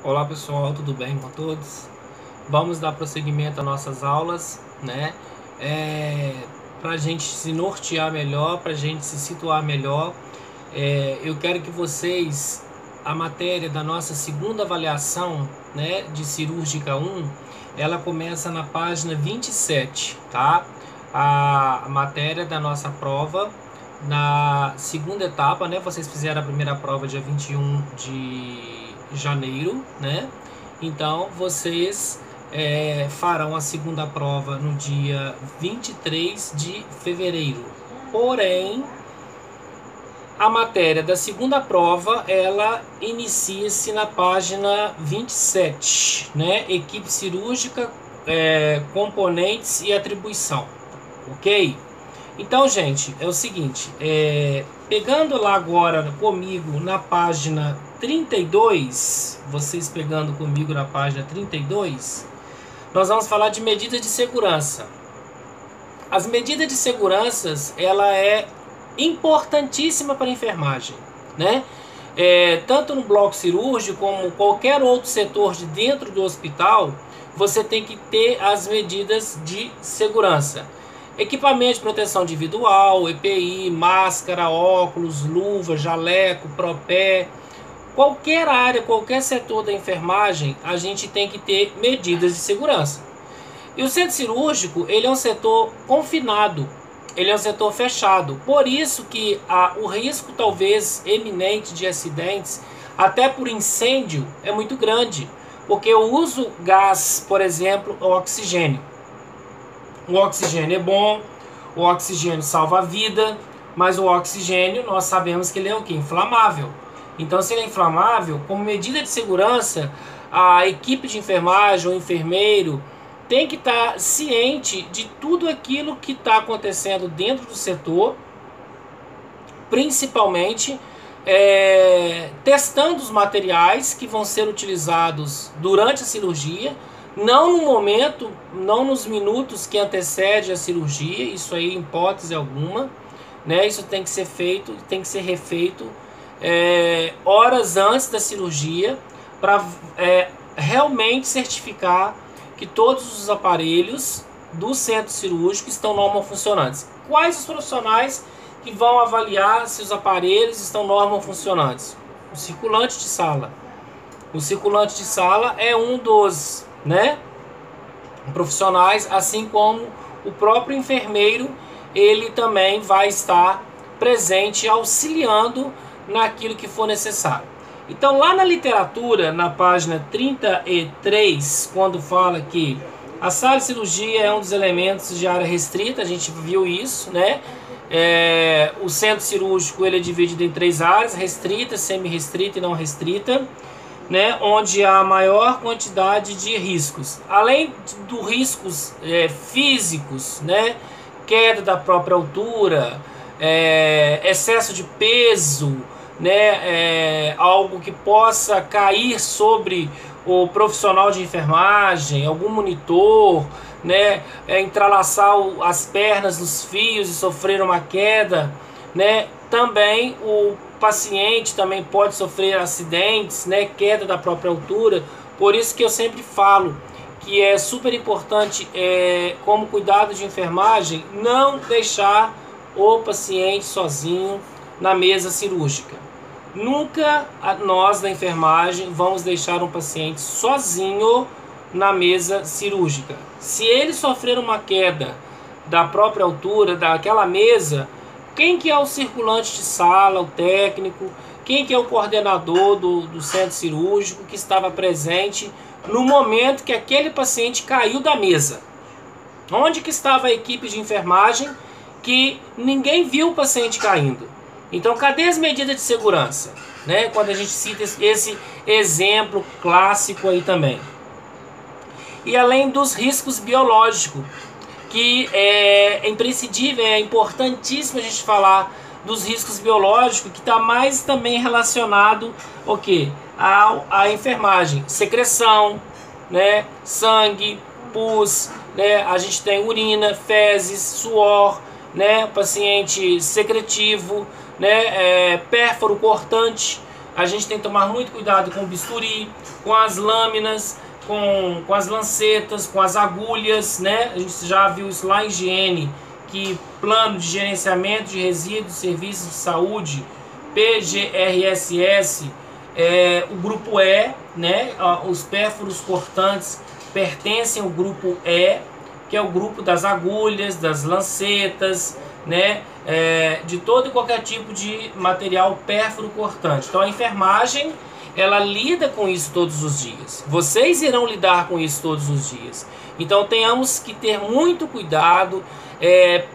Olá pessoal, tudo bem com todos? Vamos dar prosseguimento às nossas aulas, né? Para a gente se nortear melhor, para a gente se situar melhor. Eu quero que vocês, a matéria da nossa segunda avaliação, né, de cirúrgica 1, ela começa na página 27, tá? A matéria da nossa prova na segunda etapa, né? Vocês fizeram a primeira prova dia 21 de janeiro, né? Então vocês farão a segunda prova no dia 23 de fevereiro. Porém, a matéria da segunda prova, ela inicia-se na página 27, né? Equipe cirúrgica, componentes e atribuição, ok? Então, gente, é o seguinte, pegando lá agora comigo na página 32, vocês pegando comigo na página 32, nós vamos falar de medidas de segurança. As medidas de segurança, ela é importantíssima para a enfermagem, né? Tanto no bloco cirúrgico como qualquer outro setor de dentro do hospital, você tem que ter as medidas de segurança. Equipamento de proteção individual, EPI, máscara, óculos, luva, jaleco, propé. Qualquer área, qualquer setor da enfermagem, a gente tem que ter medidas de segurança. E o centro cirúrgico, ele é um setor confinado, ele é um setor fechado. Por isso que o risco talvez eminente de acidentes, até por incêndio, é muito grande. Porque eu uso gás, por exemplo, o oxigênio. O oxigênio é bom, o oxigênio salva a vida, mas o oxigênio nós sabemos que ele é o quê? Inflamável. Então, se ele é inflamável, como medida de segurança, a equipe de enfermagem, o enfermeiro, tem que estar ciente de tudo aquilo que está acontecendo dentro do setor, principalmente testando os materiais que vão ser utilizados durante a cirurgia, não no momento, não nos minutos que antecede a cirurgia, isso aí em hipótese alguma, né? Isso tem que ser feito, tem que ser refeito horas antes da cirurgia para realmente certificar que todos os aparelhos do centro cirúrgico estão normofuncionantes. Quais os profissionais que vão avaliar se os aparelhos estão normofuncionantes? O circulante de sala. O circulante de sala é um dos, né, profissionais, assim como o próprio enfermeiro, ele também vai estar presente auxiliando naquilo que for necessário. Então, lá na literatura, na página 33, quando fala que a sala de cirurgia é um dos elementos de área restrita, a gente viu isso, né? O centro cirúrgico, ele é dividido em 3 áreas: restrita, semi-restrita e não restrita, né? Onde há maior quantidade de riscos. Além dos riscos físicos, né? Queda da própria altura, excesso de peso, né, algo que possa cair sobre o profissional de enfermagem, algum monitor, né, entrelaçar as pernas nos fios e sofrer uma queda, né, também o paciente também pode sofrer acidentes, né, queda da própria altura. Por isso que eu sempre falo que é super importante, como cuidado de enfermagem, não deixar o paciente sozinho na mesa cirúrgica. Nunca nós da enfermagem vamos deixar um paciente sozinho na mesa cirúrgica. Se ele sofrer uma queda da própria altura daquela mesa, quem que é o circulante de sala, o técnico, quem que é o coordenador do centro cirúrgico que estava presente no momento que aquele paciente caiu da mesa? Onde que estava a equipe de enfermagem que ninguém viu o paciente caindo? Então, cadê as medidas de segurança? Né? Quando a gente cita esse exemplo clássico aí também. E além dos riscos biológicos, que é imprescindível, é importantíssimo a gente falar dos riscos biológicos, que está mais também relacionado ao quê? À enfermagem. Secreção, né? Sangue, pus, né? A gente tem urina, fezes, suor, né? Paciente secretivo, né? Pérfuro cortante, A gente tem que tomar muito cuidado com o bisturi, com as lâminas, com as lancetas, com as agulhas, né? A gente já viu isso lá em higiene, que plano de gerenciamento de resíduos, serviços de saúde, PGRSS, o grupo E, né? Os pérfuros cortantes pertencem ao grupo E, que é o grupo das agulhas, das lancetas, né? De todo e qualquer tipo de material pérfuro cortante. Então a enfermagem, ela lida com isso todos os dias. Vocês irão lidar com isso todos os dias. Então tenhamos que ter muito cuidado,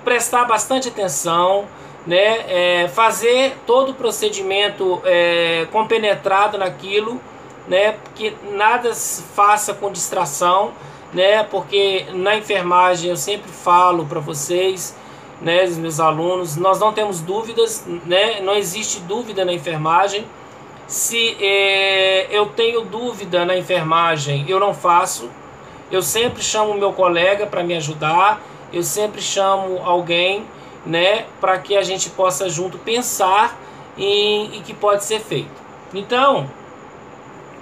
prestar bastante atenção, né? Fazer todo o procedimento compenetrado naquilo, né? Que nada se faça com distração, né? Porque na enfermagem eu sempre falo para vocês, né, os meus alunos, nós não temos dúvidas, né? Não existe dúvida na enfermagem. Se eu tenho dúvida na enfermagem, eu não faço. Eu sempre chamo o meu colega para me ajudar. Eu sempre chamo alguém, né, para que a gente possa junto pensar em que pode ser feito. Então,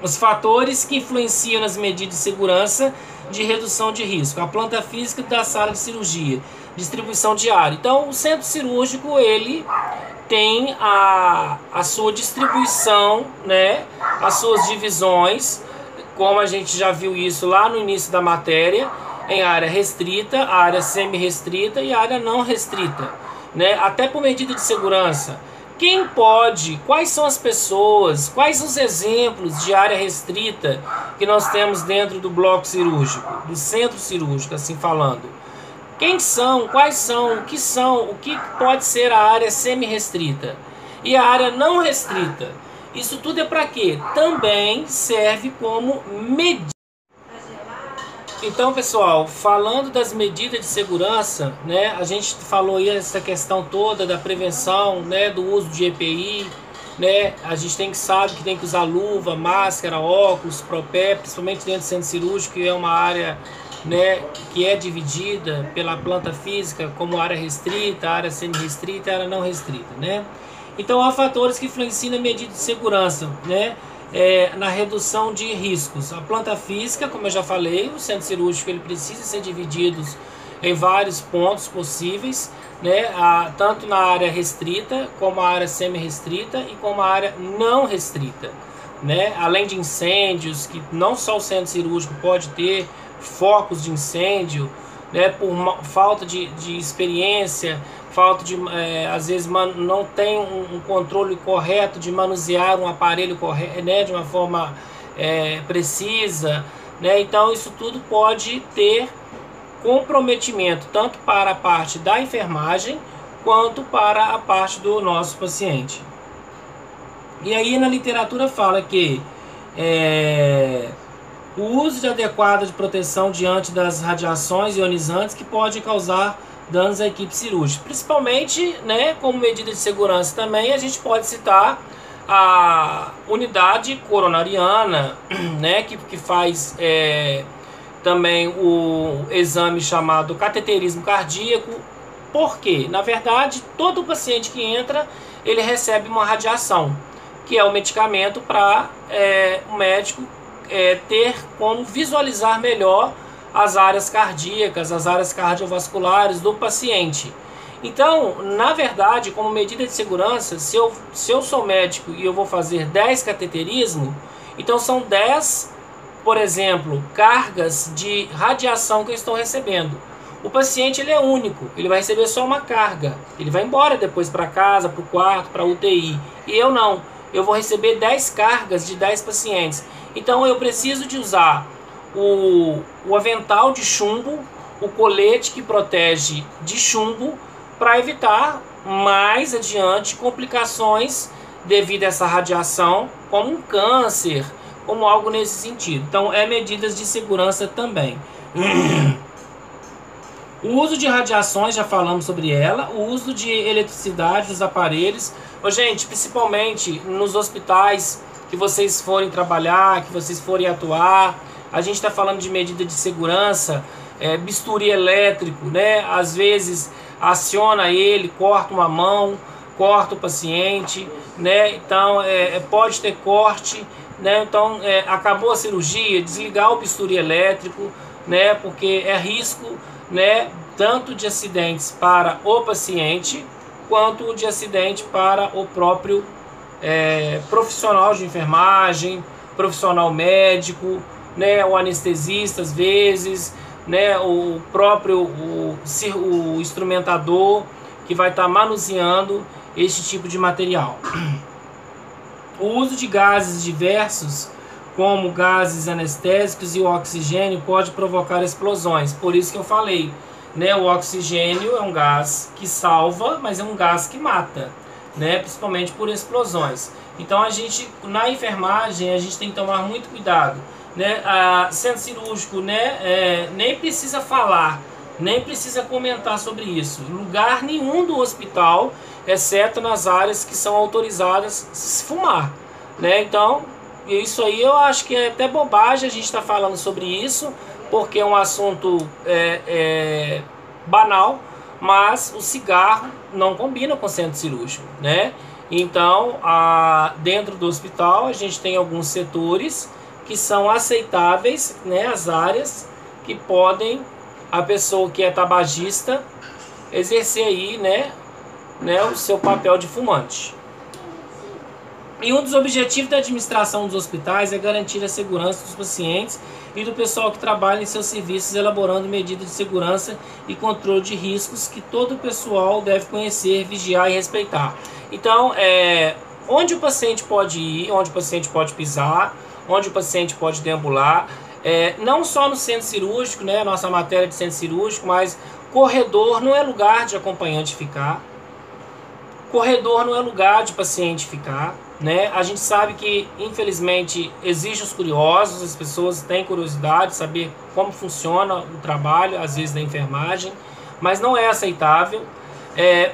os fatores que influenciam nas medidas de segurança de redução de risco: a planta física da sala de cirurgia, distribuição de área. Então, o centro cirúrgico, ele tem a sua distribuição, né, as suas divisões, como a gente já viu isso lá no início da matéria, em área restrita, área semi-restrita e área não restrita, né, até por medida de segurança. Quem pode, quais são as pessoas, quais os exemplos de área restrita que nós temos dentro do bloco cirúrgico, do centro cirúrgico, assim falando? Quem são, quais são, o que pode ser a área semi-restrita e a área não restrita? Isso tudo é para quê? Também serve como medida. Então, pessoal, falando das medidas de segurança, né, a gente falou aí essa questão toda da prevenção, né, do uso de EPI, né, a gente sabe que tem que usar luva, máscara, óculos, propé, principalmente dentro do centro cirúrgico, que é uma área, né, que é dividida pela planta física como área restrita, área semi-restrita e área não restrita, né? Então há fatores que influenciam na medida de segurança, né? Na redução de riscos. A planta física, como eu já falei, o centro cirúrgico ele precisa ser dividido em vários pontos possíveis, né? Tanto na área restrita, como a área semi-restrita e como a área não restrita, né? Além de incêndios, que não só o centro cirúrgico pode ter focos de incêndio, né? Por falta de experiência, falta de, às vezes não tem um controle correto de manusear um aparelho correto, né, de uma forma precisa, né? Então isso tudo pode ter comprometimento tanto para a parte da enfermagem quanto para a parte do nosso paciente. E aí na literatura fala que o uso de adequado de proteção diante das radiações ionizantes que pode causar danos à equipe cirúrgica. Principalmente, né, como medida de segurança também, a gente pode citar a unidade coronariana, né, que faz também o exame chamado cateterismo cardíaco. Por quê? Na verdade, todo paciente que entra, ele recebe uma radiação, que é o medicamento para o médico ter como visualizar melhor as áreas cardíacas, as áreas cardiovasculares do paciente. Então, na verdade, como medida de segurança, se eu sou médico e eu vou fazer 10 cateterismos, então são 10, por exemplo, cargas de radiação que eu estou recebendo. O paciente ele é único, ele vai receber só uma carga, ele vai embora depois para casa, para o quarto, para a UTI. E eu não, eu vou receber 10 cargas de 10 pacientes. Então eu preciso de usar o avental de chumbo, o colete que protege de chumbo, para evitar mais adiante complicações devido a essa radiação, como um câncer, como algo nesse sentido. Então medidas de segurança também. O uso de radiações, já falamos sobre ela. O uso de eletricidade dos aparelhos. Gente, principalmente nos hospitais que vocês forem trabalhar, que vocês forem atuar, a gente está falando de medida de segurança, bisturi elétrico, né? Às vezes aciona ele, corta uma mão, corta o paciente, né? Então pode ter corte, né? Então acabou a cirurgia, desligar o bisturi elétrico, né? Porque é risco, né? Tanto de acidentes para o paciente quanto de acidente para o próprio profissional de enfermagem, profissional médico, né? O anestesista às vezes, né? O próprio o instrumentador que vai estar manuseando este tipo de material. O uso de gases diversos, como gases anestésicos e o oxigênio, pode provocar explosões. Por isso que eu falei, né? O oxigênio é um gás que salva, mas é um gás que mata, né? Principalmente por explosões. Então a gente, na enfermagem, a gente tem que tomar muito cuidado, né? Centro cirúrgico, né? Nem precisa falar, nem precisa comentar sobre isso. Lugar nenhum do hospital, exceto nas áreas que são autorizadas se fumar, né? Então, isso aí eu acho que é até bobagem a gente estar falando sobre isso, porque é um assunto banal, mas o cigarro não combina com o centro cirúrgico, né? Então, dentro do hospital, a gente tem alguns setores que são aceitáveis, né? As áreas que podem a pessoa que é tabagista exercer aí, né, o seu papel de fumante. E um dos objetivos da administração dos hospitais é garantir a segurança dos pacientes e do pessoal que trabalha em seus serviços, elaborando medidas de segurança e controle de riscos que todo o pessoal deve conhecer, vigiar e respeitar. Então, onde o paciente pode ir, onde o paciente pode pisar, onde o paciente pode deambular, não só no centro cirúrgico, né, nossa matéria de centro cirúrgico, mas corredor não é lugar de acompanhante ficar, corredor não é lugar de paciente ficar, né? A gente sabe que, infelizmente, existem os curiosos, as pessoas têm curiosidade de saber como funciona o trabalho, às vezes, da enfermagem, mas não é aceitável.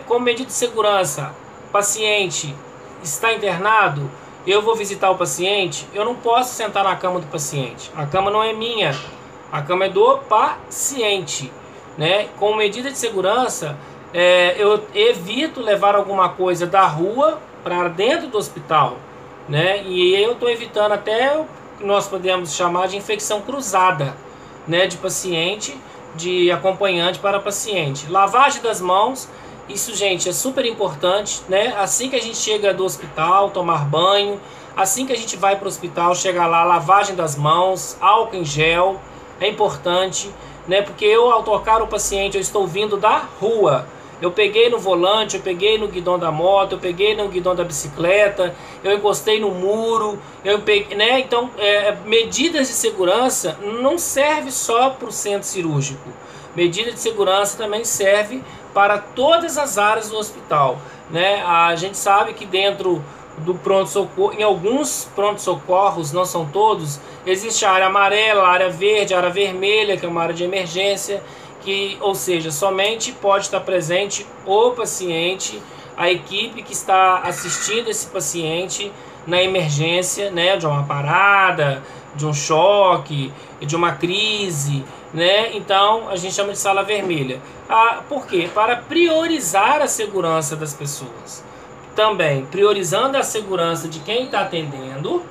Como medida de segurança, paciente está internado, eu vou visitar o paciente, eu não posso sentar na cama do paciente. A cama não é minha, a cama é do paciente, né? Com medida de segurança, eu evito levar alguma coisa da rua para dentro do hospital, né? E eu estou evitando até o que nós podemos chamar de infecção cruzada, né? De paciente, de acompanhante para paciente. Lavagem das mãos. Isso, gente, é super importante, né? Assim que a gente chega do hospital, tomar banho. Assim que a gente vai para o hospital, chegar lá, lavagem das mãos, álcool em gel, é importante, né? Porque eu, ao tocar o paciente, eu estou vindo da rua. Eu peguei no volante, eu peguei no guidão da moto, eu peguei no guidão da bicicleta, eu encostei no muro, eu peguei, né? Então, medidas de segurança não serve só para o centro cirúrgico. Medida de segurança também serve para todas as áreas do hospital, né? A gente sabe que dentro do pronto-socorro, em alguns pronto-socorros, não são todos, existe a área amarela, a área verde, a área vermelha, que é uma área de emergência, ou seja, somente pode estar presente o paciente, a equipe que está assistindo esse paciente na emergência, né? De uma parada, de um choque, de uma crise, né? Então a gente chama de sala vermelha. Por quê? Para priorizar a segurança das pessoas. Também priorizando a segurança de quem está atendendo,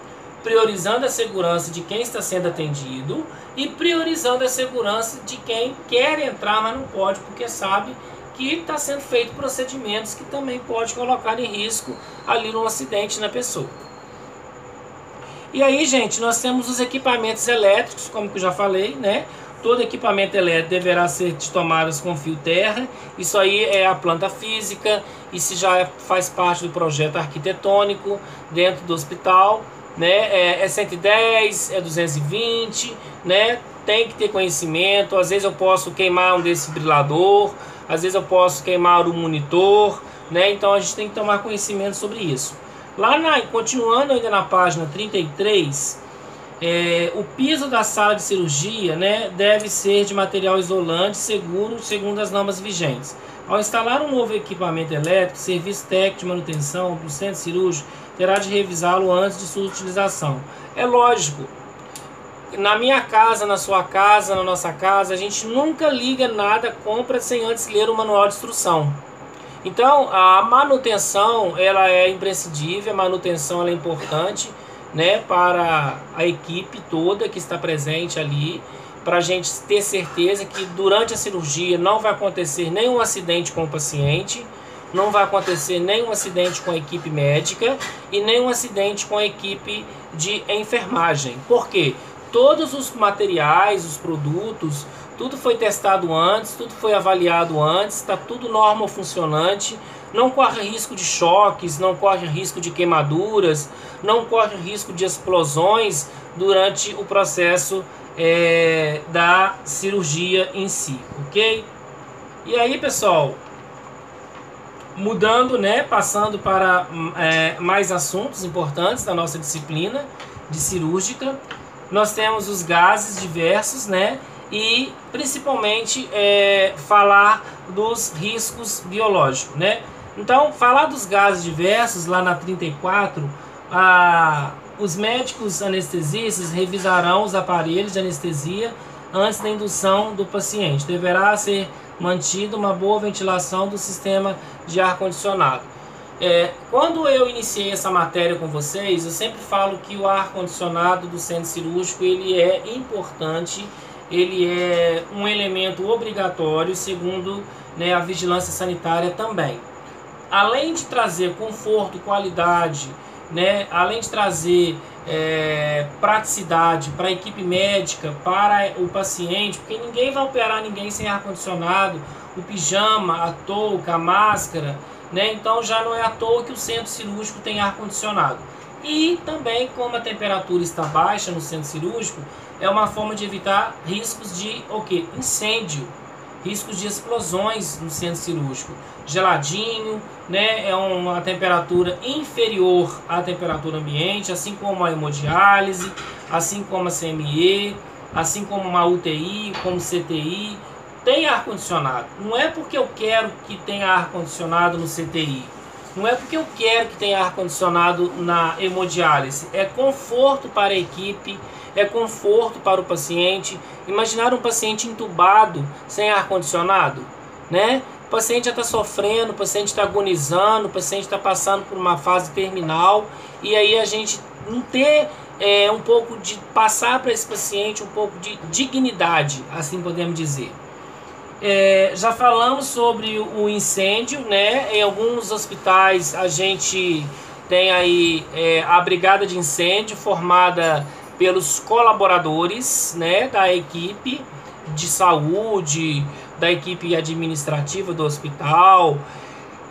priorizando a segurança de quem está sendo atendido e priorizando a segurança de quem quer entrar, mas não pode, porque sabe que está sendo feito procedimentos que também pode colocar em risco ali um acidente na pessoa. E aí, gente, nós temos os equipamentos elétricos, como eu já falei, né? Todo equipamento elétrico deverá ser de tomadas com fio terra. Isso aí é a planta física, isso já faz parte do projeto arquitetônico dentro do hospital, né? É 110, é 220, né? Tem que ter conhecimento. Às vezes eu posso queimar um desfibrilador, às vezes eu posso queimar o monitor, né? Então a gente tem que tomar conhecimento sobre isso. Continuando ainda na página 33, o piso da sala de cirurgia, né, deve ser de material isolante seguro, segundo as normas vigentes. Ao instalar um novo equipamento elétrico, o serviço técnico de manutenção do centro cirúrgico terá de revisá-lo antes de sua utilização. É lógico, na minha casa, na sua casa, na nossa casa, a gente nunca liga nada, compra sem antes ler o manual de instrução. Então, a manutenção, ela é imprescindível, a manutenção ela é importante, né, para a equipe toda que está presente ali, para a gente ter certeza que durante a cirurgia não vai acontecer nenhum acidente com o paciente, não vai acontecer nenhum acidente com a equipe médica e nenhum acidente com a equipe de enfermagem. Por quê? Todos os materiais, os produtos, tudo foi testado antes, tudo foi avaliado antes, está tudo normofuncionante, não corre risco de choques, não corre risco de queimaduras, não corre risco de explosões durante o processo da cirurgia em si, ok? E aí, pessoal, mudando, né, passando para mais assuntos importantes da nossa disciplina de cirúrgica, nós temos os gases diversos, né, e principalmente falar dos riscos biológicos, né? Então, falar dos gases diversos, lá na 34, os médicos anestesistas revisarão os aparelhos de anestesia antes da indução do paciente. Deverá ser mantida uma boa ventilação do sistema de ar-condicionado. Quando eu iniciei essa matéria com vocês, eu sempre falo que o ar-condicionado do centro cirúrgico ele é importante, ele é um elemento obrigatório, segundo, né, a vigilância sanitária também. Além de trazer conforto, qualidade, né, além de trazer praticidade para a equipe médica, para o paciente, porque ninguém vai operar ninguém sem ar-condicionado, o pijama, a touca, a máscara, né? Então já não é à toa que o centro cirúrgico tem ar-condicionado. E também, como a temperatura está baixa no centro cirúrgico, é uma forma de evitar riscos de incêndio, riscos de explosões no centro cirúrgico. Geladinho, né, é uma temperatura inferior à temperatura ambiente, assim como a hemodiálise, assim como a CME, assim como uma UTI, como CTI, tem ar-condicionado. Não é porque eu quero que tenha ar-condicionado no CTI, não é porque eu quero que tenha ar-condicionado na hemodiálise, é conforto para a equipe, é conforto para o paciente. Imaginar um paciente entubado sem ar-condicionado, né? O paciente já está sofrendo, o paciente está agonizando, o paciente está passando por uma fase terminal, e aí a gente não ter um pouco de passar para esse paciente um pouco de dignidade, assim podemos dizer. Já falamos sobre o incêndio, né? Em alguns hospitais a gente tem aí a brigada de incêndio formada pelos colaboradores, né, da equipe de saúde, da equipe administrativa do hospital.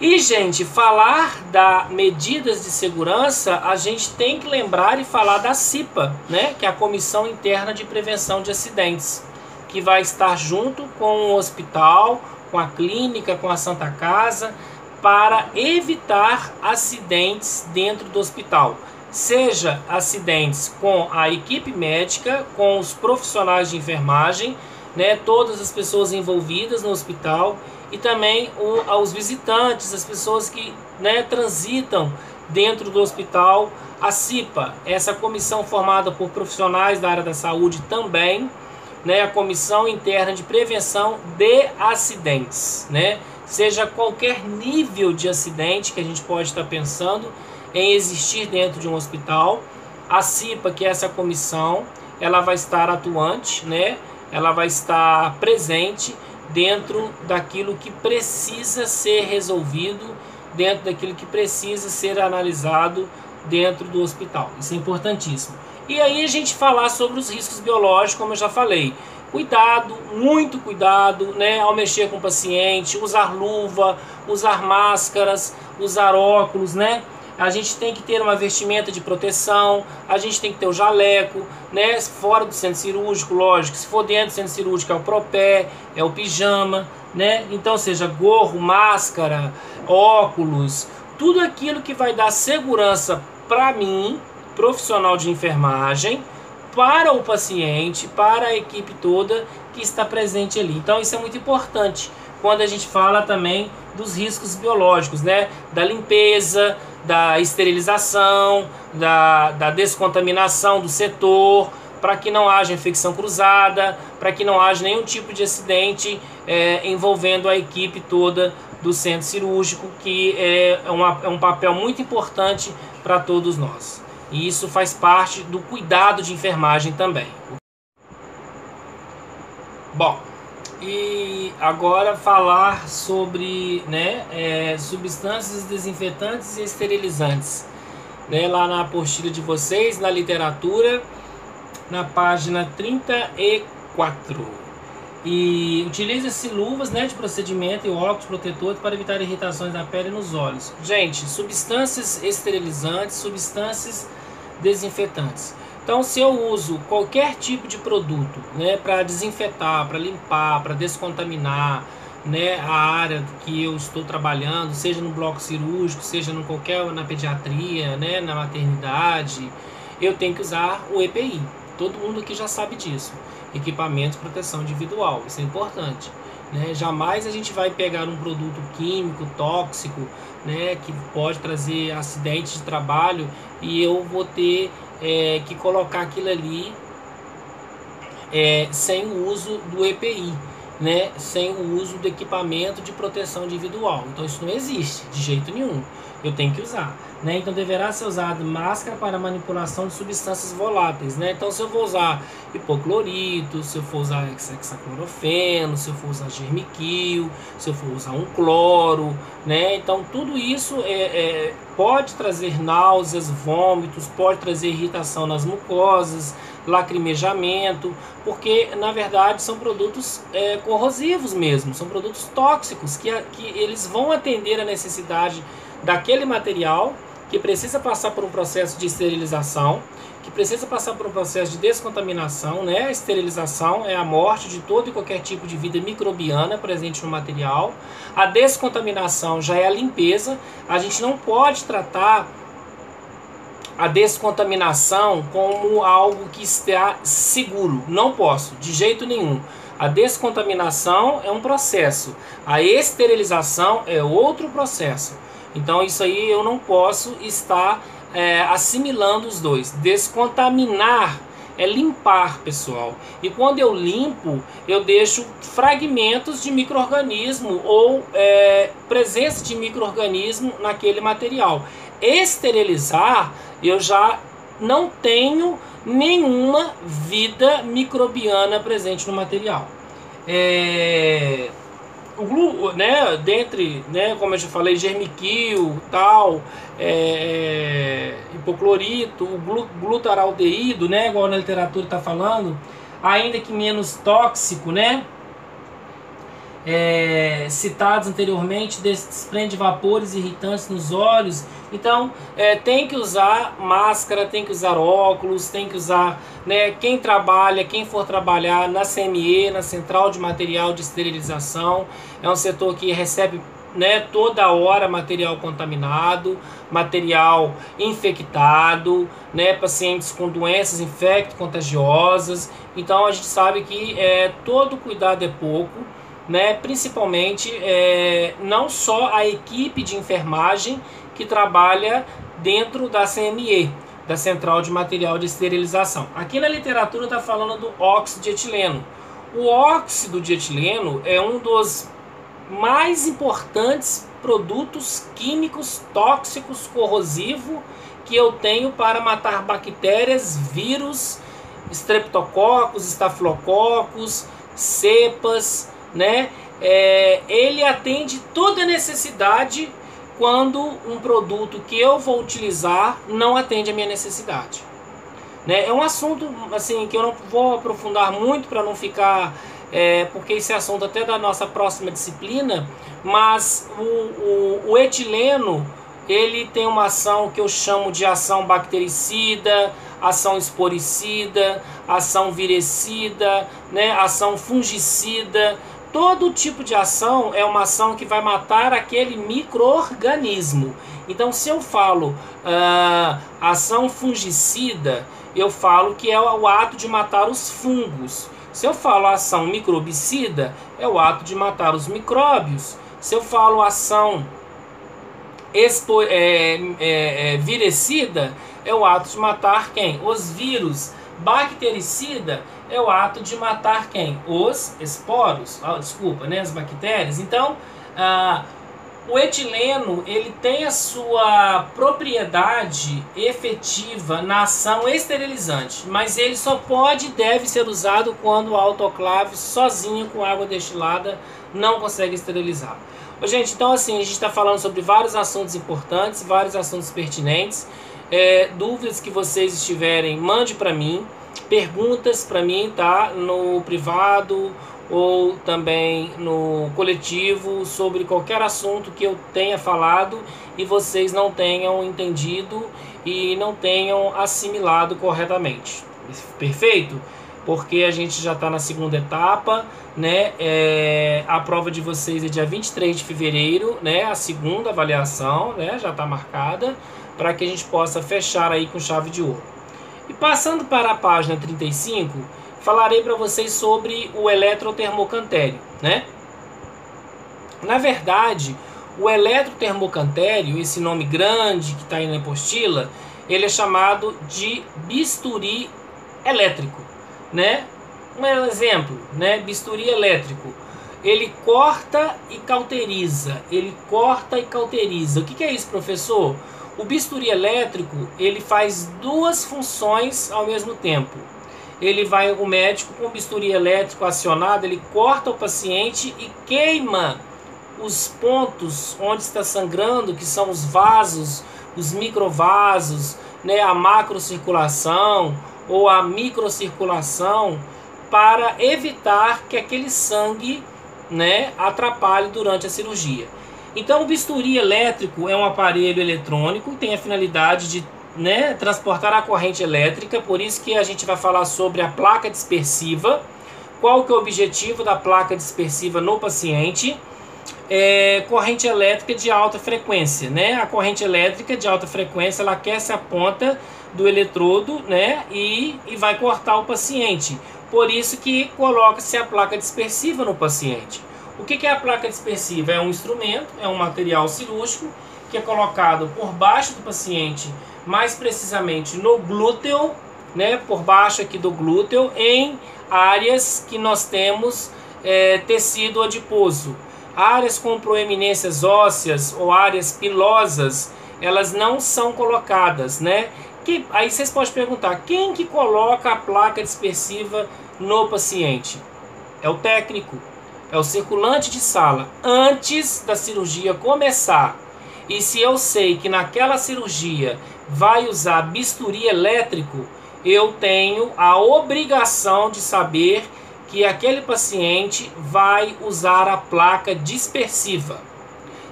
E, gente, falar das medidas de segurança, a gente tem que lembrar e falar da CIPA, né, que é a Comissão Interna de Prevenção de Acidentes, que vai estar junto com o hospital, com a clínica, com a Santa Casa, para evitar acidentes dentro do hospital. Seja acidentes com a equipe médica, com os profissionais de enfermagem, né, todas as pessoas envolvidas no hospital, e também os visitantes, as pessoas que, né, transitam dentro do hospital. A CIPA, essa comissão formada por profissionais da área da saúde também, né, a Comissão Interna de Prevenção de Acidentes, né, seja qualquer nível de acidente que a gente pode estar pensando em existir dentro de um hospital. A CIPA, que é essa comissão, ela vai estar atuante, né? Ela vai estar presente dentro daquilo que precisa ser resolvido, dentro daquilo que precisa ser analisado dentro do hospital. Isso é importantíssimo. E aí a gente falar sobre os riscos biológicos, como eu já falei. Cuidado, muito cuidado, né, ao mexer com o paciente, usar luva, usar máscaras, usar óculos, né? A gente tem que ter uma vestimenta de proteção, a gente tem que ter o jaleco, né? Fora do centro cirúrgico, lógico. Se for dentro do centro cirúrgico, é o propé, é o pijama, né? Então, seja gorro, máscara, óculos, tudo aquilo que vai dar segurança para mim, profissional de enfermagem, para o paciente, para a equipe toda que está presente ali. Então, isso é muito importante quando a gente fala também dos riscos biológicos, né? Da limpeza, da esterilização, da descontaminação do setor, para que não haja infecção cruzada, para que não haja nenhum tipo de acidente envolvendo a equipe toda do centro cirúrgico, que é um papel muito importante para todos nós. E isso faz parte do cuidado de enfermagem também. Bom, e agora falar sobre, substâncias desinfetantes e esterilizantes. Lá na apostila de vocês, na literatura, na página 34. E utiliza-se luvas, de procedimento e óculos protetores para evitar irritações na pele e nos olhos. Gente, substâncias esterilizantes, substâncias desinfetantes. Então, se eu uso qualquer tipo de produto, para desinfetar, para limpar, para descontaminar, a área que eu estou trabalhando, seja no bloco cirúrgico, seja na pediatria, na maternidade, eu tenho que usar o EPI. Todo mundo aqui já sabe disso. Equipamento de proteção individual, isso é importante. Jamais a gente vai pegar um produto químico, tóxico, que pode trazer acidentes de trabalho, e eu vou ter que colocar aquilo ali sem o uso do EPI, sem o uso do equipamento de proteção individual. Então isso não existe de jeito nenhum, eu tenho que usar. Então deverá ser usado máscara para manipulação de substâncias voláteis. Então, se eu vou usar hipoclorito, se eu for usar hexaclorofeno, se eu for usar germiquil, se eu for usar um cloro, então tudo isso pode trazer náuseas, vômitos, pode trazer irritação nas mucosas, lacrimejamento, porque na verdade são produtos corrosivos mesmo, são produtos tóxicos que eles vão atender a necessidade daquele material que precisa passar por um processo de esterilização, que precisa passar por um processo de descontaminação. A esterilização é a morte de todo e qualquer tipo de vida microbiana presente no material. A descontaminação já é a limpeza. A gente não pode tratar a descontaminação como algo que está seguro. Não posso, de jeito nenhum. A descontaminação é um processo, a esterilização é outro processo. Então isso aí eu não posso estar assimilando os dois. Descontaminar é limpar, pessoal. E quando eu limpo, eu deixo fragmentos de micro-organismo ou presença de micro-organismo naquele material. Esterilizar, eu já não tenho nenhuma vida microbiana presente no material. Dentre, como eu já falei, germiquil, tal, hipoclorito, o glutaraldeído, igual na literatura está falando, ainda que menos tóxico, citados anteriormente, desprende vapores irritantes nos olhos. Então tem que usar máscara, tem que usar óculos, tem que usar, quem for trabalhar na CME, na Central de Material de Esterilização, é um setor que recebe toda hora material contaminado, material infectado, pacientes com doenças infecto-contagiosas. Então a gente sabe que todo cuidado é pouco, principalmente não só a equipe de enfermagem que trabalha dentro da CME, da Central de Material de Esterilização. Aqui na literatura está falando do óxido de etileno. O óxido de etileno é um dos mais importantes produtos químicos tóxicos corrosivos que eu tenho para matar bactérias, vírus, streptococcus, estafilococos, cepas, ele atende toda a necessidade quando um produto que eu vou utilizar não atende a minha necessidade. É um assunto assim que eu não vou aprofundar muito para não ficar, porque esse assunto até da nossa próxima disciplina, mas o etileno, ele tem uma ação que eu chamo de ação bactericida, ação esporicida, ação virecida, ação fungicida. Todo tipo de ação é uma ação que vai matar aquele micro-organismo. Então, se eu falo ação fungicida, eu falo que é o ato de matar os fungos. Se eu falo ação microbicida, é o ato de matar os micróbios. Se eu falo ação virecida, é o ato de matar quem? Os vírus. Bactericida é o ato de matar quem? Os esporos, as bactérias. Então, O etileno, ele tem a sua propriedade efetiva na ação esterilizante, mas ele só pode e deve ser usado quando o autoclave sozinho com água destilada não consegue esterilizar. Gente, então assim, a gente está falando sobre vários assuntos importantes, vários assuntos pertinentes. Dúvidas que vocês tiverem, mande para mim, perguntas para mim, tá? No privado ou também no coletivo, sobre qualquer assunto que eu tenha falado e vocês não tenham entendido e não tenham assimilado corretamente. Perfeito? Porque a gente já está na segunda etapa, né? A prova de vocês é dia 23 de fevereiro, né? A segunda avaliação, né? Já está marcada, para que a gente possa fechar aí com chave de ouro. E passando para a página 35, falarei para vocês sobre o eletrotermocantério, né? Na verdade, o eletrotermocantério, esse nome grande que está aí na apostila, ele é chamado de bisturi elétrico, né? Um exemplo, né? Bisturi elétrico. Ele corta e cauteriza. Ele corta e cauteriza. O que é isso, professor? O bisturi elétrico, ele faz duas funções ao mesmo tempo. O médico com o bisturi elétrico acionado, ele corta o paciente e queima os pontos onde está sangrando, que são os vasos, os microvasos, né, a macrocirculação ou a microcirculação, para evitar que aquele sangue, né, atrapalhe durante a cirurgia. Então, o bisturi elétrico é um aparelho eletrônico que tem a finalidade de, né, transportar a corrente elétrica. Por isso que a gente vai falar sobre a placa dispersiva. Qual que é o objetivo da placa dispersiva no paciente? Corrente elétrica de alta frequência, né? A corrente elétrica de alta frequência, ela aquece a ponta do eletrodo, né, e vai cortar o paciente. Por isso que coloca-se a placa dispersiva no paciente. O que é a placa dispersiva? É um instrumento, é um material cirúrgico que é colocado por baixo do paciente, mais precisamente no glúteo, né, por baixo aqui do glúteo, em áreas que nós temos tecido adiposo. Áreas com proeminências ósseas ou áreas pilosas, elas não são colocadas, né? Aí vocês podem perguntar, quem que coloca a placa dispersiva no paciente? É o técnico, é o circulante de sala, antes da cirurgia começar. E se eu sei que naquela cirurgia vai usar bisturi elétrico, eu tenho a obrigação de saber que aquele paciente vai usar a placa dispersiva.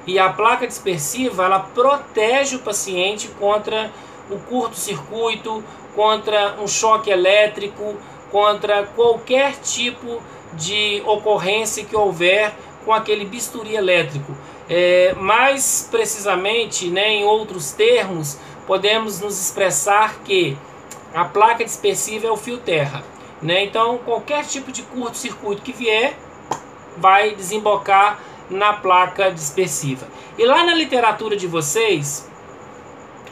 E a placa dispersiva, ela protege o paciente contra o curto-circuito, contra um choque elétrico, contra qualquer tipo de ocorrência que houver com aquele bisturi elétrico. Mais precisamente, né, em outros termos, podemos nos expressar que a placa dispersiva é o fio terra, né? Então, qualquer tipo de curto-circuito que vier, vai desembocar na placa dispersiva. E lá na literatura de vocês,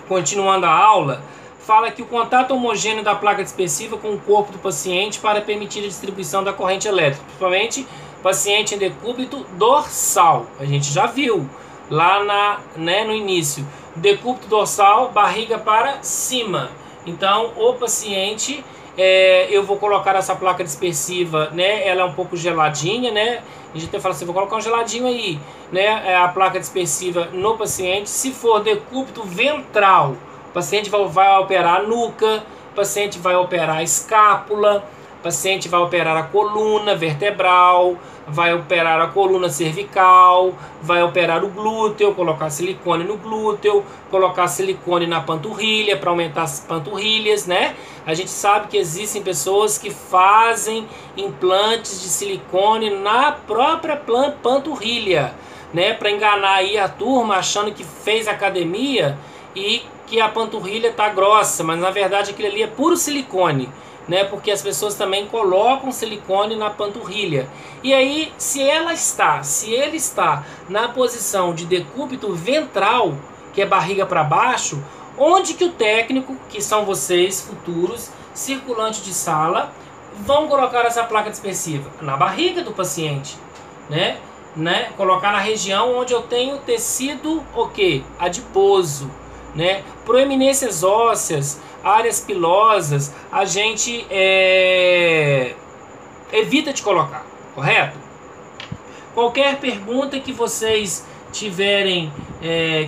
continuando a aula, fala que o contato homogêneo da placa dispersiva com o corpo do paciente para permitir a distribuição da corrente elétrica, principalmente paciente em decúbito dorsal. A gente já viu lá no início. Decúbito dorsal, barriga para cima. Então, o paciente, eu vou colocar essa placa dispersiva, né? Ela é um pouco geladinha, né? A gente até fala assim, vou colocar um geladinho aí, né? A placa dispersiva no paciente. Se for decúbito ventral, o paciente vai operar a nuca, o paciente vai operar a escápula, o paciente vai operar a coluna vertebral, vai operar a coluna cervical, vai operar o glúteo, colocar silicone no glúteo, colocar silicone na panturrilha para aumentar as panturrilhas, né? A gente sabe que existem pessoas que fazem implantes de silicone na própria panturrilha, né? Para enganar aí a turma achando que fez academia e que a panturrilha está grossa, mas na verdade aquilo ali é puro silicone, né? Porque as pessoas também colocam silicone na panturrilha. E aí, se ele está na posição de decúbito ventral, que é barriga para baixo, onde que o técnico, que são vocês, futuros circulantes de sala, vão colocar essa placa dispersiva? Na barriga do paciente, né? né? Colocar na região onde eu tenho tecido o quê? Adiposo, né? Proeminências ósseas, áreas pilosas, a gente evita de colocar, correto? Qualquer pergunta que vocês tiverem,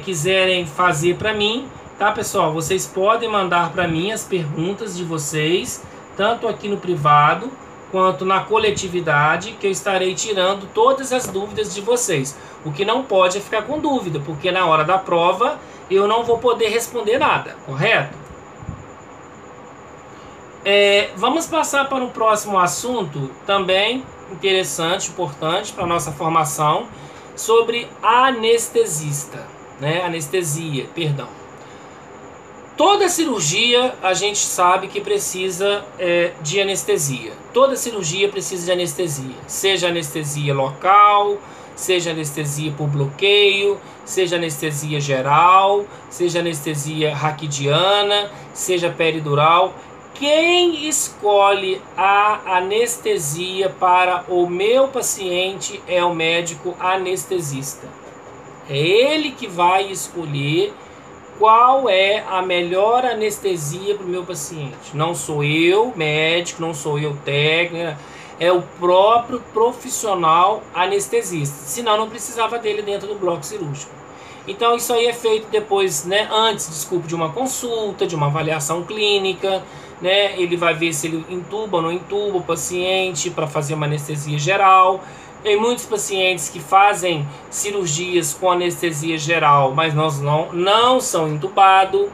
quiserem fazer para mim, tá, pessoal? Vocês podem mandar para mim as perguntas de vocês, tanto aqui no privado quanto na coletividade, que eu estarei tirando todas as dúvidas de vocês. O que não pode é ficar com dúvida, porque na hora da prova eu não vou poder responder nada, correto? Vamos passar para o próximo assunto, também interessante, importante para a nossa formação, sobre anestesista, né? Anestesia, perdão. Toda cirurgia a gente sabe que precisa de anestesia. Toda cirurgia precisa de anestesia. Seja anestesia local, seja anestesia por bloqueio, seja anestesia geral, seja anestesia raquidiana, seja peridural. Quem escolhe a anestesia para o meu paciente é o médico anestesista. É ele que vai escolher qual é a melhor anestesia para o meu paciente. Não sou eu, médico, não sou eu, técnico, é o próprio profissional anestesista. Senão não precisava dele dentro do bloco cirúrgico. Então isso aí é feito depois, né, antes, desculpe, de uma consulta, de uma avaliação clínica, né? Ele vai ver se ele intuba ou não intuba o paciente para fazer uma anestesia geral. Tem muitos pacientes que fazem cirurgias com anestesia geral, mas não são intubados.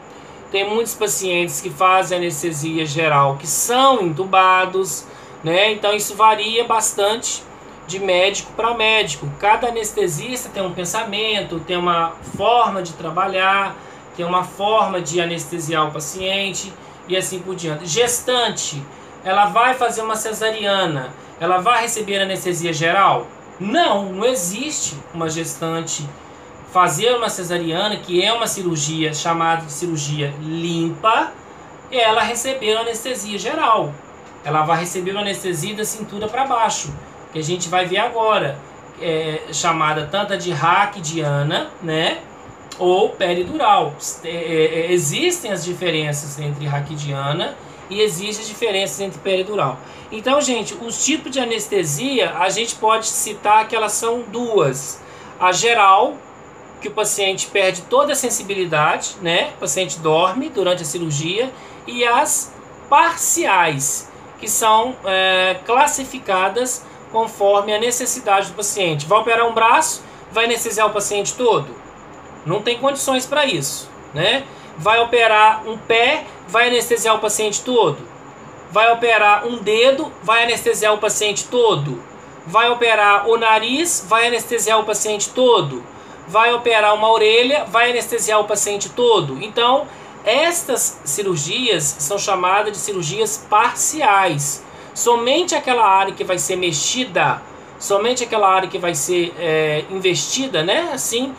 Tem muitos pacientes que fazem anestesia geral que são intubados, né? Então isso varia bastante de médico para médico. Cada anestesista tem um pensamento, tem uma forma de trabalhar, tem uma forma de anestesiar o paciente e assim por diante. Gestante, ela vai fazer uma cesariana, ela vai receber anestesia geral? Não existe uma gestante fazer uma cesariana, que é uma cirurgia chamada de cirurgia limpa, e ela receber anestesia geral. Ela vai receber uma anestesia da cintura para baixo, que a gente vai ver agora, chamada tanto de raquidiana, né, ou peridural. Existem as diferenças entre raquidiana e existem as diferenças entre peridural. Então, gente, os tipos de anestesia, a gente pode citar que elas são duas. A geral, que o paciente perde toda a sensibilidade, né? O paciente dorme durante a cirurgia. E as parciais, que são classificadas conforme a necessidade do paciente. Vai operar um braço, vai anestesiar o paciente todo? Não tem condições para isso, né? Vai operar um pé, vai anestesiar o paciente todo? Vai operar um dedo, vai anestesiar o paciente todo? Vai operar o nariz, vai anestesiar o paciente todo? Vai operar uma orelha, vai anestesiar o paciente todo? Então, estas cirurgias são chamadas de cirurgias parciais. Somente aquela área que vai ser mexida, somente aquela área que vai ser investida, né? Assim,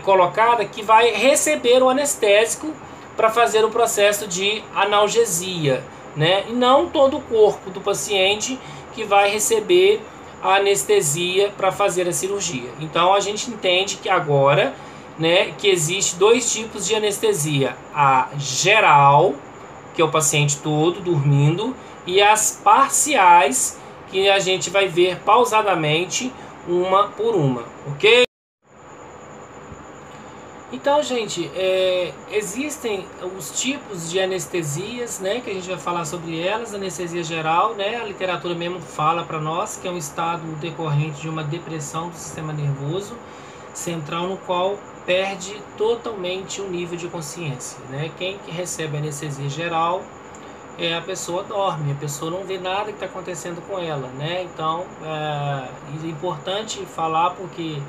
colocada, que vai receber o anestésico para fazer o processo de analgesia, né? E não todo o corpo do paciente que vai receber a anestesia para fazer a cirurgia. Então a gente entende que agora, né, que existe dois tipos de anestesia: a geral, que é o paciente todo dormindo, e as parciais, que a gente vai ver pausadamente uma por uma, ok? Então, gente, existem os tipos de anestesias, né, que a gente vai falar sobre elas. Anestesia geral, né, a literatura mesmo fala para nós que é um estado decorrente de uma depressão do sistema nervoso central, no qual perde totalmente o nível de consciência, né? Quem que recebe anestesia geral, a pessoa dorme, a pessoa não vê nada que está acontecendo com ela, né? Então, é importante falar porque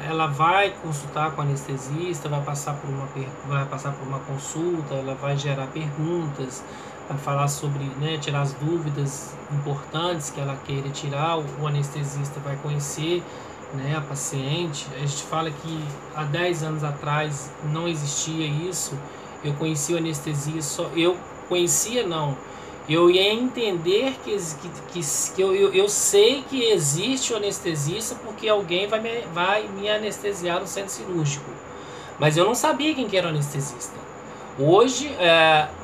ela vai consultar com o anestesista, vai passar por uma consulta, ela vai gerar perguntas, vai falar sobre, né, tirar as dúvidas importantes que ela queira tirar. O anestesista vai conhecer, né, a paciente. A gente fala que há 10 anos atrás não existia isso. Eu conhecia o anestesia só, eu ia entender que eu sei que existe o anestesista porque alguém vai me anestesiar no centro cirúrgico. Mas eu não sabia quem que era o anestesista. Hoje,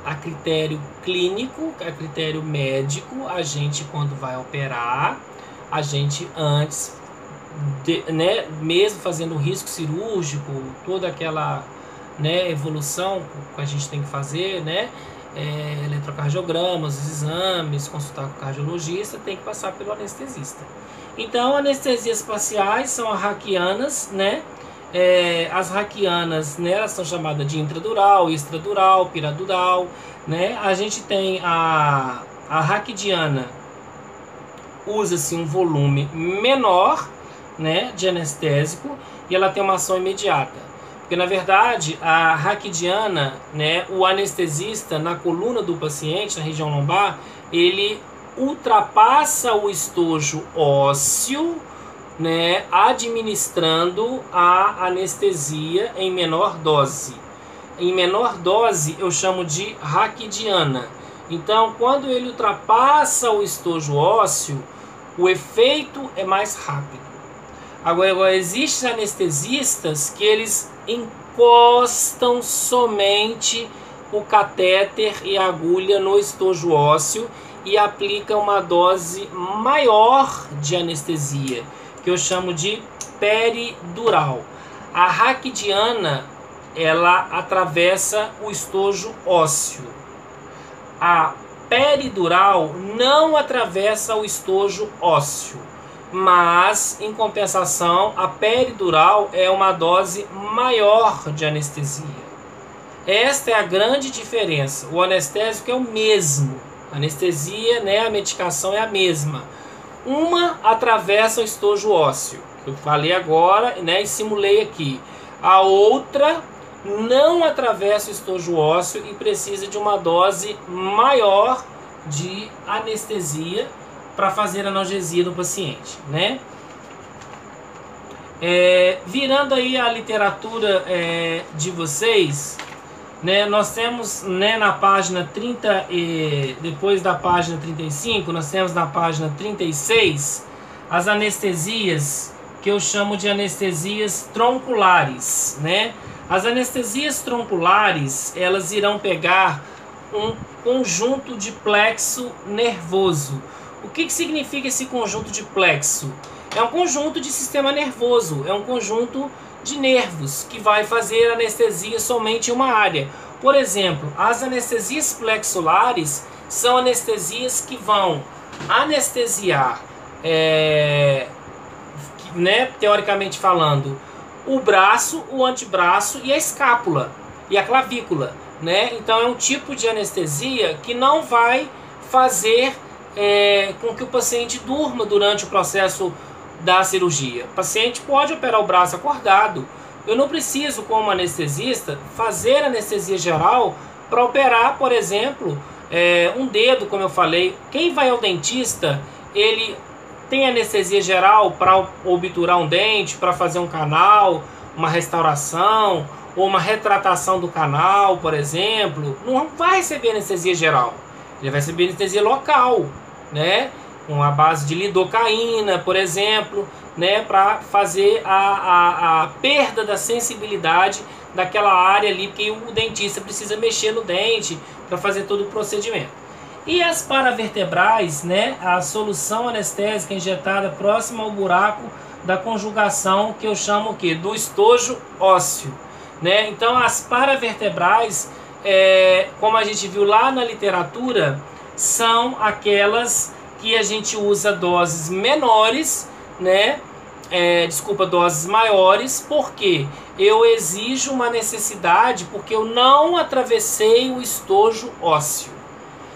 a critério clínico, a critério médico, a gente quando vai operar, a gente antes, né, mesmo fazendo o risco cirúrgico, toda aquela, né, evolução que a gente tem que fazer, né, eletrocardiogramas, os exames, consultar com o cardiologista, tem que passar pelo anestesista. Então, anestesias parciais são arraquianas, né? As raquianas, né, elas são chamadas de intradural, extradural, piradural, né? A gente tem a raquidiana, usa-se um volume menor, né, de anestésico, e ela tem uma ação imediata. Porque na verdade a raquidiana, né, o anestesista na coluna do paciente, na região lombar, ele ultrapassa o estojo ósseo, né, administrando a anestesia em menor dose. Em menor dose eu chamo de raquidiana. Então, quando ele ultrapassa o estojo ósseo, o efeito é mais rápido. Agora existem anestesistas que eles encostam somente o catéter e a agulha no estojo ósseo e aplicam uma dose maior de anestesia, que eu chamo de peridural. A raquidiana, ela atravessa o estojo ósseo. A peridural não atravessa o estojo ósseo, mas em compensação a peridural é uma dose maior de anestesia. Esta é a grande diferença. O anestésico é o mesmo, a anestesia, né, a medicação é a mesma. Uma atravessa o estojo ósseo, que eu falei agora, né, e simulei aqui. A outra não atravessa o estojo ósseo e precisa de uma dose maior de anestesia para fazer analgesia no paciente, né? Virando aí a literatura de vocês, né, nós temos, né, na página 30 e depois da página 35, nós temos na página 36 as anestesias que eu chamo de anestesias tronculares, né? As anestesias tronculares, elas irão pegar um conjunto de plexo nervoso. O que significa esse conjunto de plexo? É um conjunto de sistema nervoso, é um conjunto de nervos que vai fazer anestesia somente em uma área. Por exemplo, as anestesias plexulares são anestesias que vão anestesiar, né, teoricamente falando, o braço, o antebraço e a escápula e a clavícula, né? Então é um tipo de anestesia que não vai fazer com que o paciente durma durante o processo da cirurgia. O paciente pode operar o braço acordado. Eu não preciso, como anestesista, fazer anestesia geral para operar, por exemplo, um dedo, como eu falei. Quem vai ao dentista, ele tem anestesia geral para obturar um dente, para fazer um canal, uma restauração ou uma retratação do canal, por exemplo. Não vai receber anestesia geral. Ele vai receber anestesia local, né? Com a base de lidocaína, por exemplo, né, para fazer a perda da sensibilidade daquela área ali, porque o dentista precisa mexer no dente para fazer todo o procedimento. E as paravertebrais, né, a solução anestésica injetada próxima ao buraco da conjugação, que eu chamo o quê? Do estojo ósseo, né? Então as paravertebrais, como a gente viu lá na literatura, são aquelas que a gente usa doses menores, né? Doses maiores, porque eu exijo uma necessidade, porque eu não atravessei o estojo ósseo.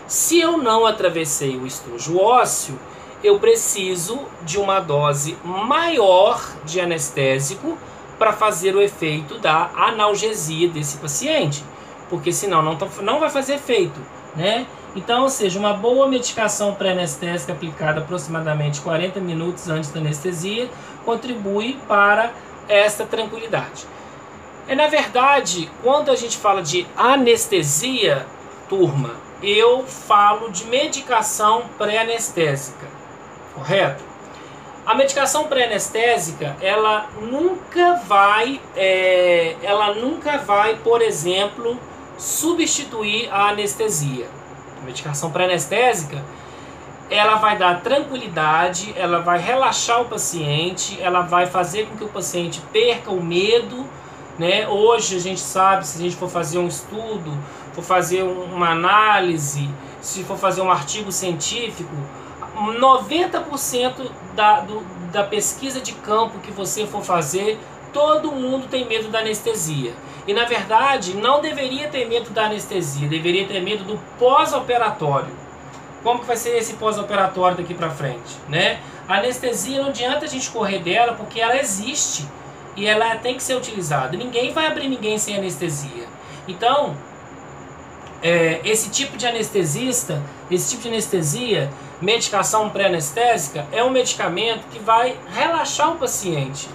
Se eu não atravessei o estojo ósseo, eu preciso de uma dose maior de anestésico para fazer o efeito da analgesia desse paciente, porque senão não vai fazer efeito, né? Então, ou seja, uma boa medicação pré-anestésica aplicada aproximadamente 40 minutos antes da anestesia contribui para esta tranquilidade. Na verdade, quando a gente fala de anestesia, turma, eu falo de medicação pré-anestésica, correto? A medicação pré-anestésica, ela nunca vai, por exemplo, substituir a anestesia. A medicação pré-anestésica, ela vai dar tranquilidade, ela vai relaxar o paciente, ela vai fazer com que o paciente perca o medo, né? Hoje a gente sabe, se a gente for fazer um estudo, for fazer uma análise, se for fazer um artigo científico, 90% da pesquisa de campo que você for fazer, todo mundo tem medo da anestesia. E na verdade, não deveria ter medo da anestesia, deveria ter medo do pós-operatório. Como que vai ser esse pós-operatório daqui para frente, né? A anestesia, não adianta a gente correr dela, porque ela existe e ela tem que ser utilizada. Ninguém vai abrir ninguém sem anestesia. Então, esse tipo de anestesia, medicação pré-anestésica, é um medicamento que vai relaxar o paciente,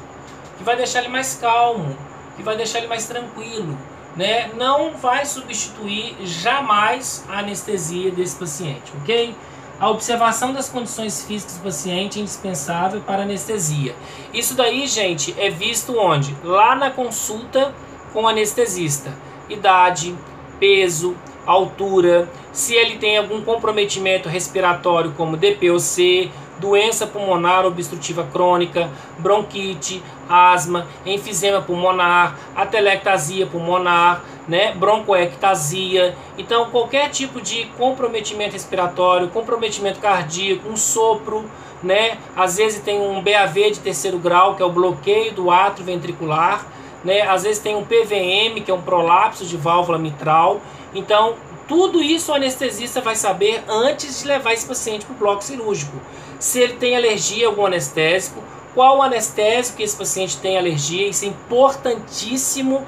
que vai deixar ele mais calmo, que vai deixar ele mais tranquilo, né? Não vai substituir jamais a anestesia desse paciente, ok? A observação das condições físicas do paciente é indispensável para a anestesia. Isso daí, gente, é visto onde? Lá na consulta com o anestesista. Idade, peso, altura, se ele tem algum comprometimento respiratório como DPOC, doença pulmonar obstrutiva crônica, bronquite, asma, enfisema pulmonar, atelectasia pulmonar, né, broncoectasia. Então, qualquer tipo de comprometimento respiratório, comprometimento cardíaco, um sopro, né, às vezes tem um BAV de terceiro grau, que é o bloqueio do átrio ventricular, né, às vezes tem um PVM, que é um prolapso de válvula mitral. Então, tudo isso o anestesista vai saber antes de levar esse paciente para o bloco cirúrgico. Se ele tem alergia a algum anestésico, qual anestésico que esse paciente tem alergia, isso é importantíssimo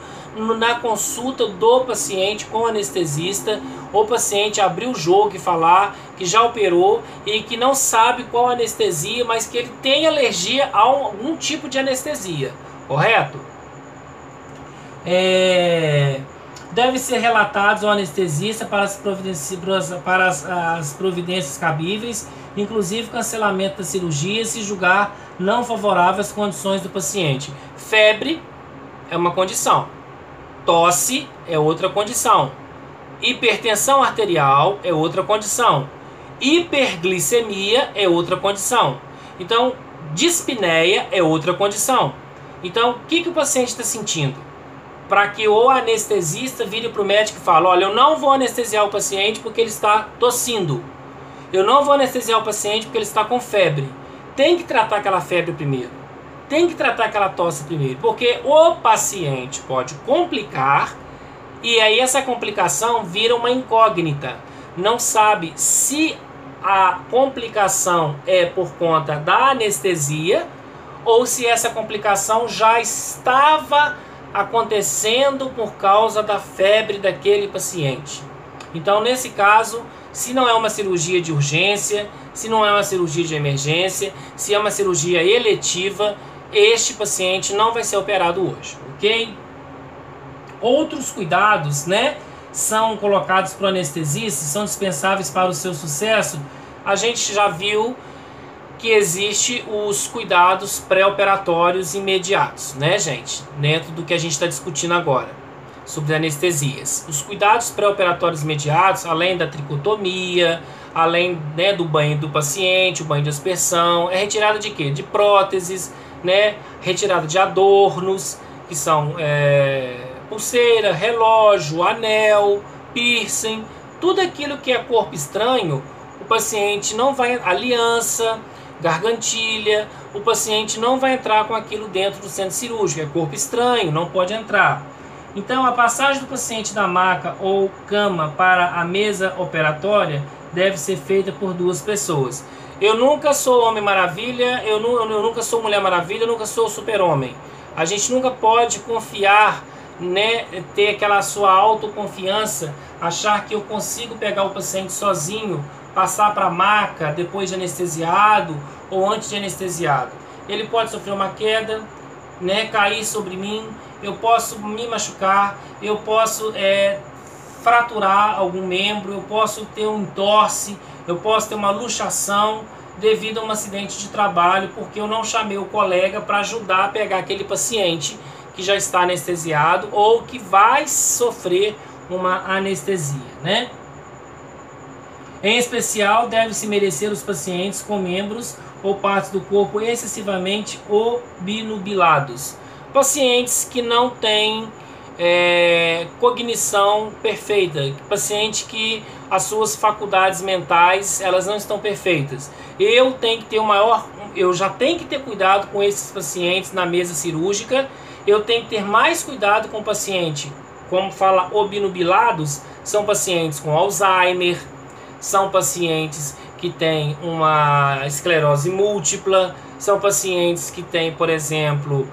na consulta do paciente com o anestesista. O paciente abrir o jogo e falar que já operou e que não sabe qual anestesia, mas que ele tem alergia a algum tipo de anestesia, correto? Deve ser relatados ao anestesista para as providências cabíveis, inclusive cancelamento da cirurgia, se julgar não favorável às condições do paciente. Febre é uma condição, tosse é outra condição, hipertensão arterial é outra condição, hiperglicemia é outra condição. Então, dispneia é outra condição. Então, o que o paciente está sentindo? Para que o anestesista vire para o médico e fale: olha, eu não vou anestesiar o paciente porque ele está tossindo. Eu não vou anestesiar o paciente porque ele está com febre. Tem que tratar aquela febre primeiro. Tem que tratar aquela tosse primeiro. Porque o paciente pode complicar e aí essa complicação vira uma incógnita. Não sabe se a complicação é por conta da anestesia ou se essa complicação já estava acontecendo por causa da febre daquele paciente. Então, nesse caso, se não é uma cirurgia de urgência, se não é uma cirurgia de emergência, se é uma cirurgia eletiva, este paciente não vai ser operado hoje, ok? Outros cuidados, né, são colocados para o anestesista, são dispensáveis para o seu sucesso. A gente já viu que existe os cuidados pré-operatórios imediatos, né, gente? Dentro do que a gente está discutindo agora, sobre anestesias. Os cuidados pré-operatórios imediatos, além da tricotomia, além, né, do banho do paciente, o banho de aspersão, é retirada de quê? De próteses, né? Retirada de adornos, que são pulseira, relógio, anel, piercing, tudo aquilo que é corpo estranho, o paciente não vai, aliança, gargantilha, o paciente não vai entrar com aquilo dentro do centro cirúrgico, é corpo estranho, não pode entrar. Então, a passagem do paciente da maca ou cama para a mesa operatória deve ser feita por duas pessoas. Eu nunca sou Homem Maravilha, eu nunca sou Mulher Maravilha, eu nunca sou Super-Homem. A gente nunca pode confiar, né, ter aquela sua autoconfiança, achar que eu consigo pegar o paciente sozinho, passar para a maca depois de anestesiado ou antes de anestesiado. Ele pode sofrer uma queda, né, cair sobre mim, eu posso me machucar, eu posso fraturar algum membro, eu posso ter um entorse, eu posso ter uma luxação devido a um acidente de trabalho, porque eu não chamei o colega para ajudar a pegar aquele paciente que já está anestesiado ou que vai sofrer uma anestesia, né? Em especial, deve-se merecer os pacientes com membros ou partes do corpo excessivamente obnubilados. Pacientes que não têm cognição perfeita, paciente que as suas faculdades mentais elas não estão perfeitas. Eu já tenho que ter cuidado com esses pacientes na mesa cirúrgica. Eu tenho que ter mais cuidado com o paciente, como fala obnubilados, são pacientes com Alzheimer, são pacientes que têm uma esclerose múltipla, são pacientes que têm, por exemplo,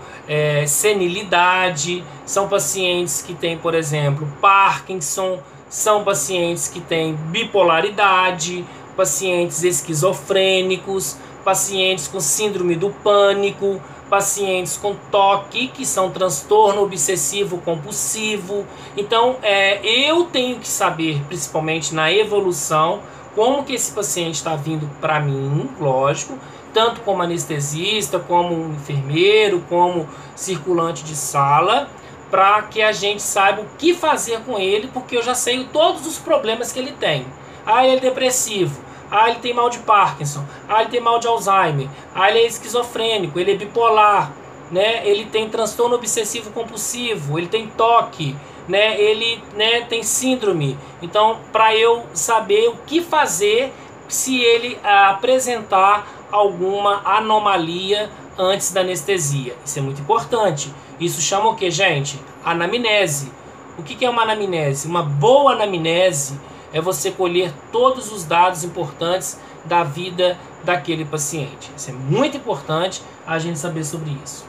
senilidade, são pacientes que têm, por exemplo, Parkinson, são pacientes que têm bipolaridade, pacientes esquizofrênicos, pacientes com síndrome do pânico, pacientes com TOC, que são transtorno obsessivo compulsivo. Então, eu tenho que saber, principalmente na evolução, como que esse paciente está vindo para mim, lógico, tanto como anestesista, como enfermeiro, como circulante de sala, para que a gente saiba o que fazer com ele, porque eu já sei todos os problemas que ele tem. Ele é depressivo, ele tem mal de Parkinson, ele tem mal de Alzheimer, ele é esquizofrênico, ele é bipolar, né? Ele tem transtorno obsessivo compulsivo, ele tem TOC, né? Ele, né, tem síndrome. Então, para eu saber o que fazer se ele apresentar alguma anomalia antes da anestesia. Isso é muito importante. Isso chama o que, gente? Anamnese. O que é uma anamnese? Uma boa anamnese é você colher todos os dados importantes da vida daquele paciente. Isso é muito importante a gente saber sobre isso.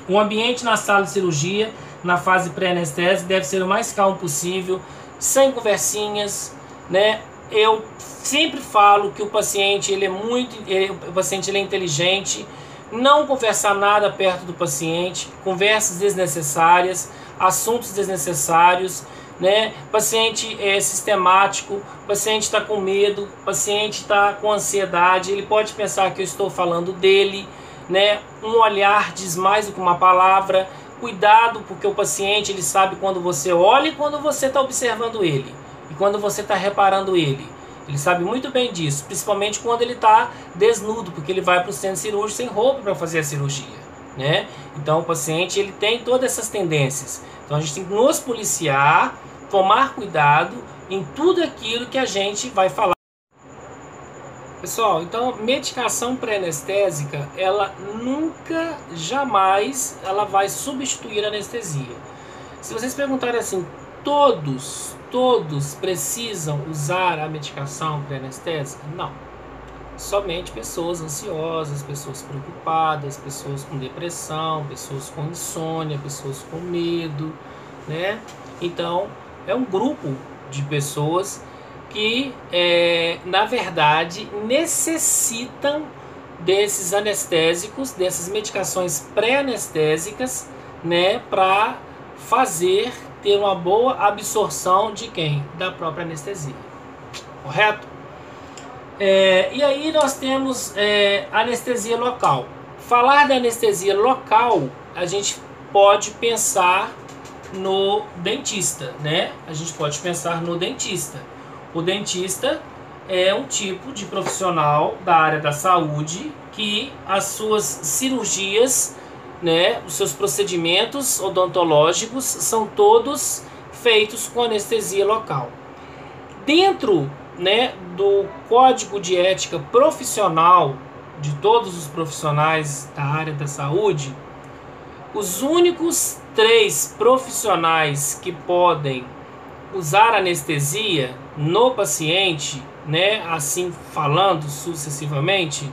O ambiente na sala de cirurgia, na fase pré-anestésica, deve ser o mais calmo possível, sem conversinhas, né? Eu sempre falo que o paciente ele é inteligente. Não conversar nada perto do paciente, conversas desnecessárias, assuntos desnecessários, né? Paciente é sistemático, paciente está com medo, paciente está com ansiedade, ele pode pensar que eu estou falando dele, né? Um olhar diz mais do que uma palavra. Cuidado, porque o paciente ele sabe quando você olha e quando você está observando ele e quando você está reparando ele. Ele sabe muito bem disso, principalmente quando ele está desnudo, porque ele vai para o centro cirúrgico sem roupa para fazer a cirurgia, né? Então o paciente ele tem todas essas tendências. Então a gente tem que nos policiar, tomar cuidado em tudo aquilo que a gente vai falar. Pessoal, então medicação pré-anestésica, ela nunca, jamais, ela vai substituir a anestesia. Se vocês perguntarem assim, todos precisam usar a medicação pré-anestésica? Não. Somente pessoas ansiosas, pessoas preocupadas, pessoas com depressão, pessoas com insônia, pessoas com medo, né? Então, é um grupo de pessoas que, na verdade, necessitam desses anestésicos, dessas medicações pré-anestésicas, né? Para ter uma boa absorção de quem? Da própria anestesia. Correto? E aí nós temos anestesia local. Falar da anestesia local, a gente pode pensar no dentista, né? A gente pode pensar no dentista. O dentista é um tipo de profissional da área da saúde que as suas cirurgias, né, os seus procedimentos odontológicos são todos feitos com anestesia local. Dentro, né, do Código de Ética Profissional de todos os profissionais da área da saúde, os únicos 3 profissionais que podem usar anestesia no paciente, né, assim falando sucessivamente,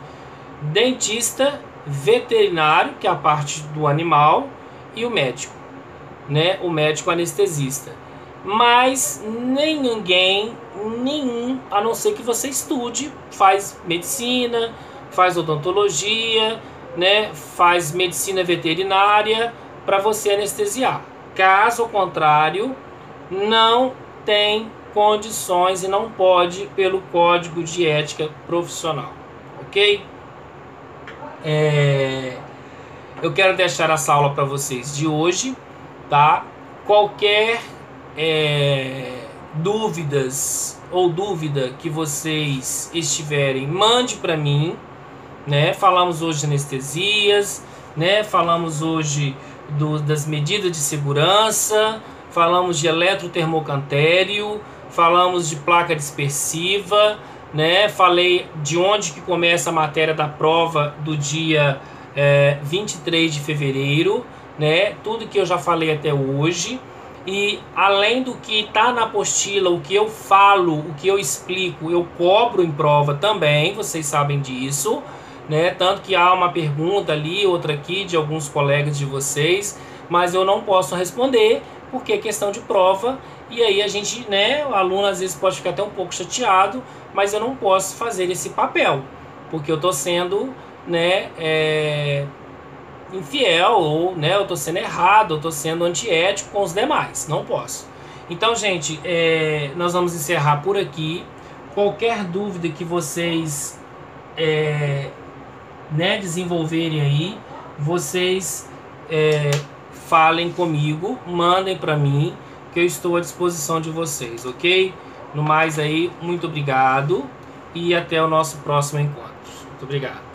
dentista, veterinário, que é a parte do animal, e o médico, né, o médico anestesista. Mas nenhum, a não ser que você estude, faz medicina, faz odontologia, né, faz medicina veterinária para você anestesiar. Caso contrário, não tem condições e não pode pelo Código de Ética Profissional, ok? Eu quero deixar essa aula para vocês de hoje, tá? Qualquer dúvida que vocês estiverem, mande para mim, né? Falamos hoje de anestesias, né? Falamos hoje das medidas de segurança, falamos de eletrotermocantério, falamos de placa dispersiva, né? Falei de onde que começa a matéria da prova do dia 23 de fevereiro, né? Tudo que eu já falei até hoje. E além do que está na apostila, o que eu falo, o que eu explico, eu cobro em prova também, vocês sabem disso, né? Tanto que há uma pergunta ali, outra aqui de alguns colegas de vocês, mas eu não posso responder porque é questão de prova. E aí a gente, né, o aluno às vezes pode ficar até um pouco chateado, mas eu não posso fazer esse papel, porque eu estou sendo, né, infiel, ou, né, eu estou sendo errado, eu estou sendo antiético com os demais, não posso. Então, gente, nós vamos encerrar por aqui. Qualquer dúvida que vocês né, desenvolverem aí, vocês falem comigo, mandem para mim, que eu estou à disposição de vocês, ok? No mais aí, muito obrigado e até o nosso próximo encontro. Muito obrigado.